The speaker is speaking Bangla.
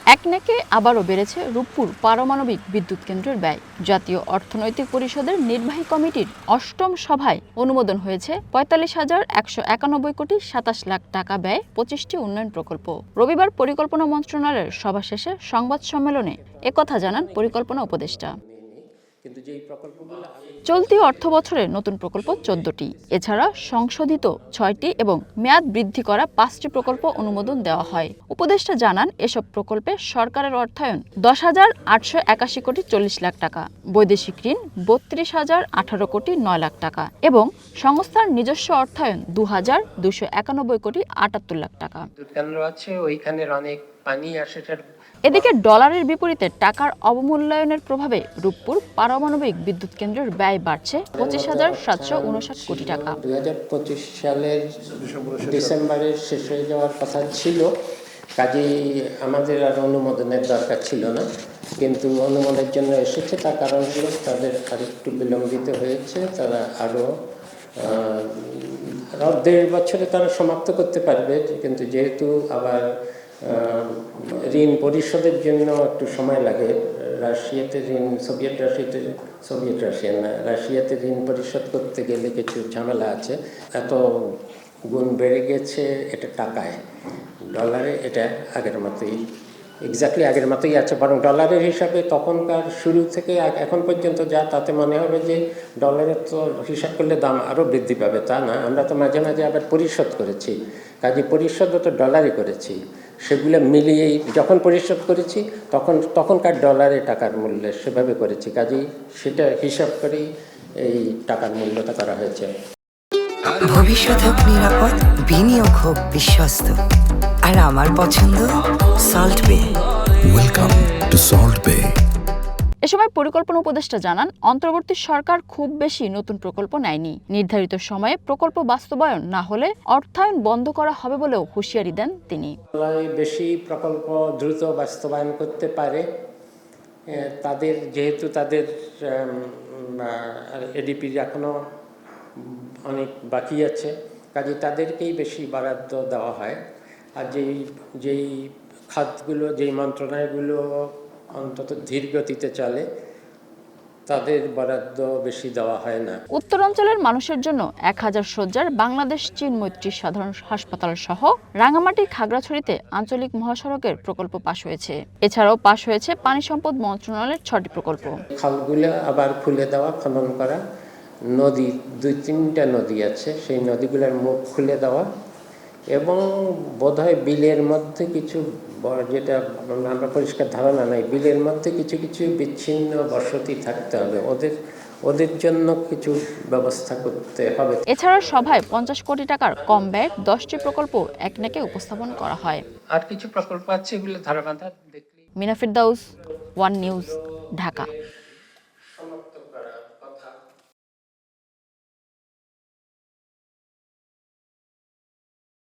একনেকে আবারও বেড়েছে রূপপুর পারমাণবিক বিদ্যুৎ কেন্দ্রের ব্যয়। জাতীয় অর্থনৈতিক পরিষদের নির্বাহী কমিটির অষ্টম সভায় অনুমোদন হয়েছে ৪৫,১৯১ কোটি ২৭ লাখ টাকা ব্যয় ২৫টি উন্নয়ন প্রকল্প। রবিবার পরিকল্পনা মন্ত্রণালয়ের সভা শেষে সংবাদ সম্মেলনে একথা জানান পরিকল্পনা উপদেষ্টা। চলতি অর্থবছরে নতুন প্রকল্প ১৪টি, এছাড়া সংশোধিত ৬টি এবং মেয়াদ বৃদ্ধি করা ৫টি প্রকল্প অনুমোদন দেওয়া হয়। উপদেষ্টা জানান, এসব প্রকল্পে সরকারের অর্থায়ন ১০,৮৮১ কোটি ৪০ লাখ টাকা, বৈদেশিক ঋণ ৩২,০১৮ কোটি ৯ লাখ টাকা এবং সংস্থার নিজস্ব অর্থায়ন ২,২৯১ কোটি ৭৮ লাখ টাকা। এদিকে ডলারের বিপরীতে টাকার অবমূল্যায়নের প্রভাবে রূপপুর পারমাণবিক বিদ্যুৎ কেন্দ্রের ব্যয় বাড়ছে ২৫,৭৫৯ কোটি টাকা। ২০২৫ সালের ডিসেম্বরের শেষ হয়ে যাওয়ার কথা ছিল, কাজেই আমাদের আর অনুমোদনের দরকার ছিল না, কিন্তু অনুমোদনের জন্য এসেছে। তার কারণ হলো তাদের আরেকটু বিলম্বিত হয়েছে। তারা আরও ১.৫ বছরে তারা সমাপ্ত করতে পারবে, কিন্তু যেহেতু আবার ঋণ পরিশোধের জন্য একটু সময় লাগে। রাশিয়াতে রাশিয়াতে ঋণ পরিশোধ করতে গেলে কিছু ঝামেলা আছে। এত গুণ বেড়ে গেছে এটা টাকায়, ডলারে এটা আগের মতোই, এক্স্যাক্টলি আগের মতোই আছে। বরং ডলারের হিসাবে তখনকার শুরু থেকে এখন পর্যন্ত যা, তাতে মনে হবে যে ডলারের তো হিসাব করলে দাম আরও বৃদ্ধি পাবে, তা না। আমরা তো মাঝে মাঝে আবার পরিশোধ করেছি, কাজে পরিশোধও তো ডলারে করেছি। সেগুলো মিলিয়েই যখন পরিশোধ করেছি তখনকার ডলারে টাকার মূল্যে সেভাবে করেছি, কাজেই সেটা হিসাব করেই এই টাকার মূল্যটা করা হয়েছে। ভবিষ্যৎ হোক নিরাপদ, বিনিয়োগ হোক বিশ্বস্ত, আর আমার পছন্দ সল্ট বে। ওয়েলকাম টু সল্ট বে। এ সময় পরিকল্পনা উপদেষ্টা জানান, অন্তর্বর্তী সরকার খুব বেশি নতুন প্রকল্প নেয়নি। নির্ধারিত সময়ে প্রকল্প বাস্তবায়ন না হলে অর্থায়ন বন্ধ করা হবে বলেও হুঁশিয়ারি দেন তিনি। বেশি প্রকল্প দ্রুত বাস্তবায়ন করতে পারে তাদের, যেহেতু তাদের এডিপির এখনও অনেক বাকি আছে, কাজে তাদেরকেই বেশি বরাদ্দ দেওয়া হয়। আর যেই খাতগুলো, যেই মন্ত্রণালয়গুলো অন্তত ধীর গতিতে চলে, তাদের বরাদ্দ বেশি দেওয়া হয় না। উত্তরাঞ্চলের মানুষের জন্য ১,০০০ শয্যার বাংলাদেশ চীন মৈত্রী সাধারণ হাসপাতাল সহ রাঙামাটি খাগড়াছড়িতে আঞ্চলিক মহাসড়কের প্রকল্প পাশ হয়েছে। এছাড়াও পাশ হয়েছে পানি সম্পদ মন্ত্রণালয়ের ৬টি প্রকল্প। খালগুলো আবার খুলে দেওয়া, খনন করা, নদী ২-৩টা নদী আছে, সেই নদীগুলোর মুখ খুলে দেওয়া, এবং বোধহয় বিলের মধ্যে কিছু, যেটা আমরা পরিষ্কার ধারণা নাই, বিলের মধ্যে কিছু কিছু বিচ্ছিন্ন বসতি থাকতে হবে, ওদের জন্য কিছু ব্যবস্থা করতে হবে। এছাড়া সভায় ৫০ কোটি টাকার কম ব্যয়ের ১০টি প্রকল্প একনেকে উপস্থাপন করা হয়। আর কিছু প্রকল্প আছে, এগুলো ধারাবাঁধা দেখলে। মিনা ফেরদাউস, ওয়ান নিউজ, ঢাকা।